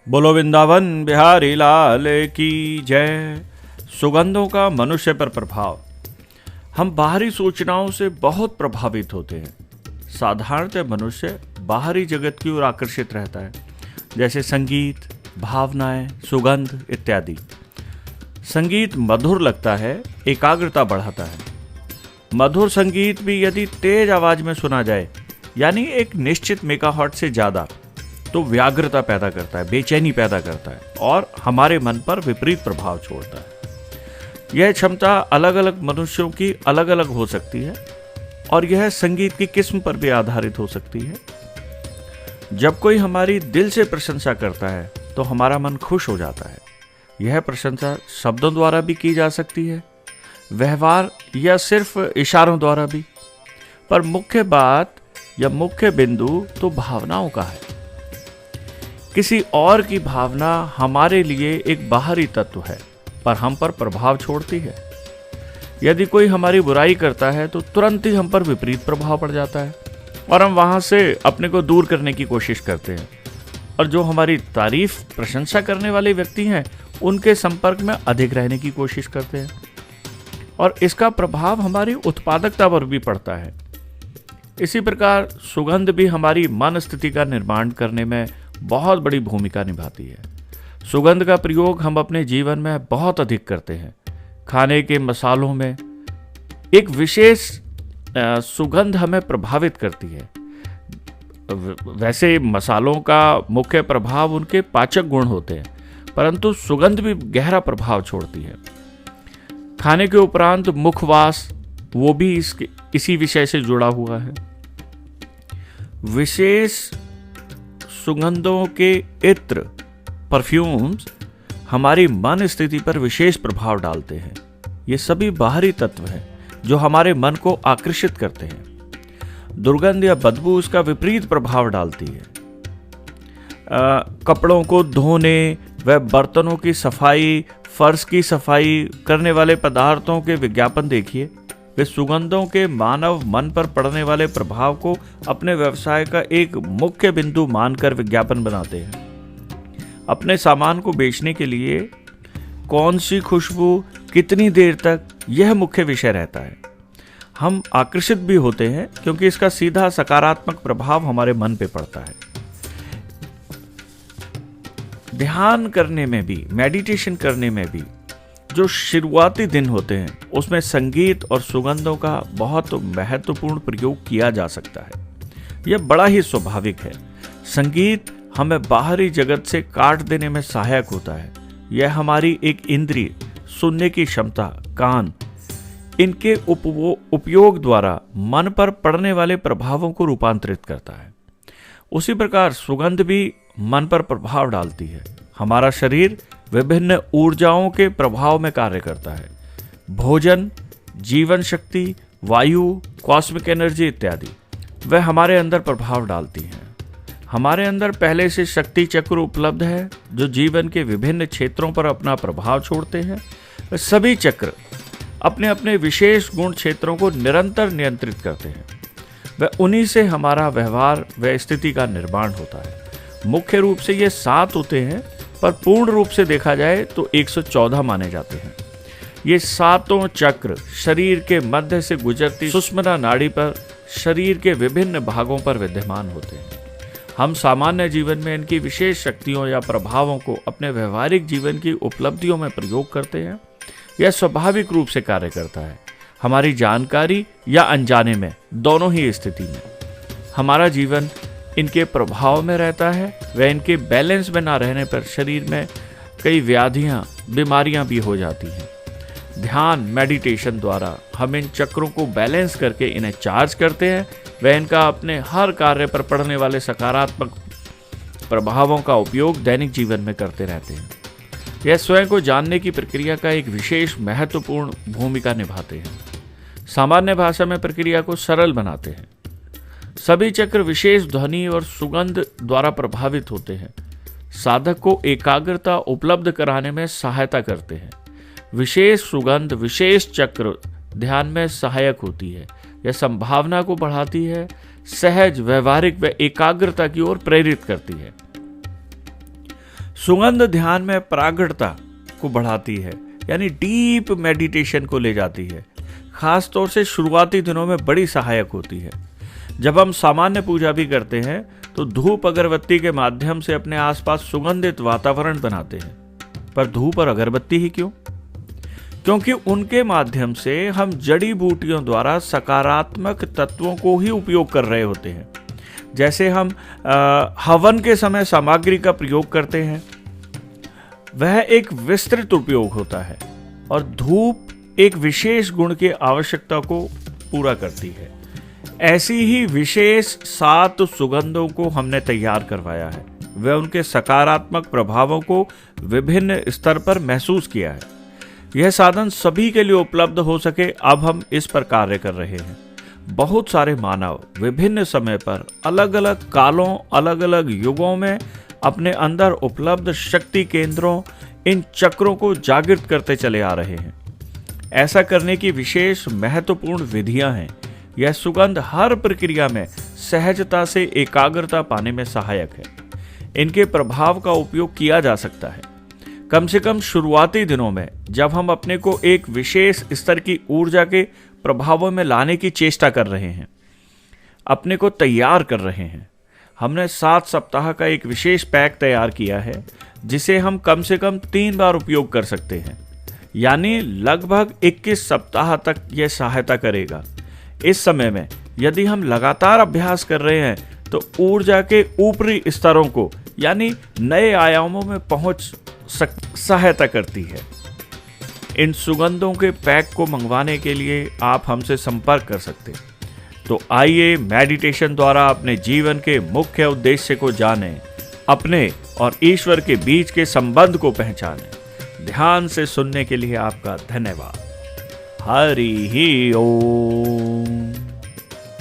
बोलो वृंदावन बिहारी लाल की जय। सुगंधों का मनुष्य पर प्रभाव। हम बाहरी सूचनाओं से बहुत प्रभावित होते हैं। साधारणतः मनुष्य बाहरी जगत की ओर आकर्षित रहता है, जैसे संगीत, भावनाएं, सुगंध इत्यादि। संगीत मधुर लगता है, एकाग्रता बढ़ाता है। मधुर संगीत भी यदि तेज आवाज में सुना जाए, यानी एक निश्चित मेगाहर्ट्ज से ज्यादा, तो व्याग्रता पैदा करता है, बेचैनी पैदा करता है और हमारे मन पर विपरीत प्रभाव छोड़ता है। यह क्षमता अलग अलग मनुष्यों की अलग अलग हो सकती है और यह संगीत की किस्म पर भी आधारित हो सकती है। जब कोई हमारी दिल से प्रशंसा करता है तो हमारा मन खुश हो जाता है। यह प्रशंसा शब्दों द्वारा भी की जा सकती है, व्यवहार या सिर्फ इशारों द्वारा भी। पर मुख्य बात या मुख्य बिंदु तो भावनाओं का है। किसी और की भावना हमारे लिए एक बाहरी तत्व है, पर हम पर प्रभाव छोड़ती है। यदि कोई हमारी बुराई करता है तो तुरंत ही हम पर विपरीत प्रभाव पड़ जाता है और हम वहां से अपने को दूर करने की कोशिश करते हैं। और जो हमारी तारीफ, प्रशंसा करने वाले व्यक्ति हैं, उनके संपर्क में अधिक रहने की कोशिश करते हैं और इसका प्रभाव हमारी उत्पादकता पर भी पड़ता है। इसी प्रकार सुगंध भी हमारी मन स्थिति का निर्माण करने में बहुत बड़ी भूमिका निभाती है। सुगंध का प्रयोग हम अपने जीवन में बहुत अधिक करते हैं। खाने के मसालों में एक विशेष सुगंध हमें प्रभावित करती है। वैसे मसालों का मुख्य प्रभाव उनके पाचक गुण होते हैं, परंतु सुगंध भी गहरा प्रभाव छोड़ती है। खाने के उपरांत मुखवास, वो भी इसी विषय से जुड़ा हुआ है। विशेष सुगंधों के इत्र, परफ्यूम्स हमारी मन स्थिति पर विशेष प्रभाव डालते हैं। ये सभी बाहरी तत्व हैं जो हमारे मन को आकर्षित करते हैं। दुर्गंध या बदबू उसका विपरीत प्रभाव डालती है। कपड़ों को धोने व बर्तनों की सफाई, फर्श की सफाई करने वाले पदार्थों के विज्ञापन देखिए। वे सुगंधों के मानव मन पर पड़ने वाले प्रभाव को अपने व्यवसाय का एक मुख्य बिंदु मानकर विज्ञापन बनाते हैं। अपने सामान को बेचने के लिए कौन सी खुशबू कितनी देर तक, यह मुख्य विषय रहता है। हम आकर्षित भी होते हैं क्योंकि इसका सीधा सकारात्मक प्रभाव हमारे मन पे पड़ता है। ध्यान करने में भी, मेडिटेशन करने में भी जो शुरुआती दिन होते हैं, उसमें संगीत और सुगंधों का बहुत महत्वपूर्ण प्रयोग किया जा सकता है। यह बड़ा ही स्वाभाविक है। संगीत हमें बाहरी जगत से काट देने में सहायक होता है। यह हमारी एक इंद्रिय, सुनने की क्षमता, कान, इनके उपयोग द्वारा मन पर पड़ने वाले प्रभावों को रूपांतरित करता है। उसी प्रकार सुगंध भी मन पर प्रभाव डालती है। हमारा शरीर विभिन्न ऊर्जाओं के प्रभाव में कार्य करता है। भोजन, जीवन शक्ति, वायु, कॉस्मिक एनर्जी इत्यादि वह हमारे अंदर प्रभाव डालती हैं। हमारे अंदर पहले से शक्ति चक्र उपलब्ध है जो जीवन के विभिन्न क्षेत्रों पर अपना प्रभाव छोड़ते हैं। सभी चक्र अपने अपने विशेष गुण क्षेत्रों को निरंतर नियंत्रित करते हैं। वह उन्हीं से हमारा व्यवहार व स्थिति का निर्माण होता है। मुख्य रूप से ये 7 होते हैं, पर पूर्ण रूप से देखा जाए तो 114 माने जाते हैं। ये 7 चक्र शरीर के मध्य से गुजरती सुषुम्ना नाड़ी पर शरीर के विभिन्न भागों पर विद्यमान होते हैं। हम सामान्य जीवन में इनकी विशेष शक्तियों या प्रभावों को अपने व्यवहारिक जीवन की उपलब्धियों में प्रयोग करते हैं। यह स्वाभाविक रूप से कार्य करता है, हमारी जानकारी या अनजाने में, दोनों ही स्थिति में। हमारा जीवन इनके प्रभाव में रहता है व इनके बैलेंस में ना रहने पर शरीर में कई व्याधियां, बीमारियां भी हो जाती हैं। ध्यान, मेडिटेशन द्वारा हम इन चक्रों को बैलेंस करके इन्हें चार्ज करते हैं व इनका अपने हर कार्य पर पड़ने वाले सकारात्मक प्रभावों का उपयोग दैनिक जीवन में करते रहते हैं। यह स्वयं को जानने की प्रक्रिया का एक विशेष महत्वपूर्ण भूमिका निभाते हैं। सामान्य भाषा में प्रक्रिया को सरल बनाते हैं। सभी चक्र विशेष ध्वनि और सुगंध द्वारा प्रभावित होते हैं। साधक को एकाग्रता उपलब्ध कराने में सहायता करते हैं। विशेष सुगंध, विशेष चक्र ध्यान में सहायक होती है। यह संभावना को बढ़ाती है, सहज, व्यवहारिक व एकाग्रता की ओर प्रेरित करती है। सुगंध ध्यान में प्रागढ़ता को बढ़ाती है, यानी डीप मेडिटेशन को ले जाती है। खास तौर से शुरुआती दिनों में बड़ी सहायक होती है। जब हम सामान्य पूजा भी करते हैं तो धूप अगरबत्ती के माध्यम से अपने आसपास सुगंधित वातावरण बनाते हैं। पर धूप और अगरबत्ती ही क्यों? क्योंकि उनके माध्यम से हम जड़ी बूटियों द्वारा सकारात्मक तत्वों को ही उपयोग कर रहे होते हैं। जैसे हम हवन के समय सामग्री का प्रयोग करते हैं, वह एक विस्तृत उपयोग होता है, और धूप एक विशेष गुण की आवश्यकता को पूरा करती है। ऐसी ही विशेष 7 सुगंधों को हमने तैयार करवाया है। वे उनके सकारात्मक प्रभावों को विभिन्न स्तर पर महसूस किया है। यह साधन सभी के लिए उपलब्ध हो सके, अब हम इस पर कार्य कर रहे हैं। बहुत सारे मानव विभिन्न समय पर अलग अलग कालों, अलग अलग युगों में अपने अंदर उपलब्ध शक्ति केंद्रों, इन चक्रों को जागृत करते चले आ रहे हैं। ऐसा करने की विशेष महत्वपूर्ण विधियां हैं। यह सुगंध हर प्रक्रिया में सहजता से एकाग्रता पाने में सहायक है। इनके प्रभाव का उपयोग किया जा सकता है। कम से कम शुरुआती दिनों में जब हम अपने को एक विशेष स्तर की ऊर्जा के प्रभावों में लाने की चेष्टा कर रहे हैं, अपने को तैयार कर रहे हैं, हमने 7 सप्ताह का एक विशेष पैक तैयार किया है, जिसे हम कम से कम 3 बार उपयोग कर सकते हैं। यानी लगभग 21 सप्ताह तक यह सहायता करेगा। इस समय में यदि हम लगातार अभ्यास कर रहे हैं तो ऊर्जा के ऊपरी स्तरों को, यानी नए आयामों में पहुंच सहायता करती है। इन सुगंधों के पैक को मंगवाने के लिए आप हमसे संपर्क कर सकते हैं। तो आइए मेडिटेशन द्वारा अपने जीवन के मुख्य उद्देश्य को जानें, अपने और ईश्वर के बीच के संबंध को पहचानें। ध्यान से सुनने के लिए आपका धन्यवाद। हरि ही ओम।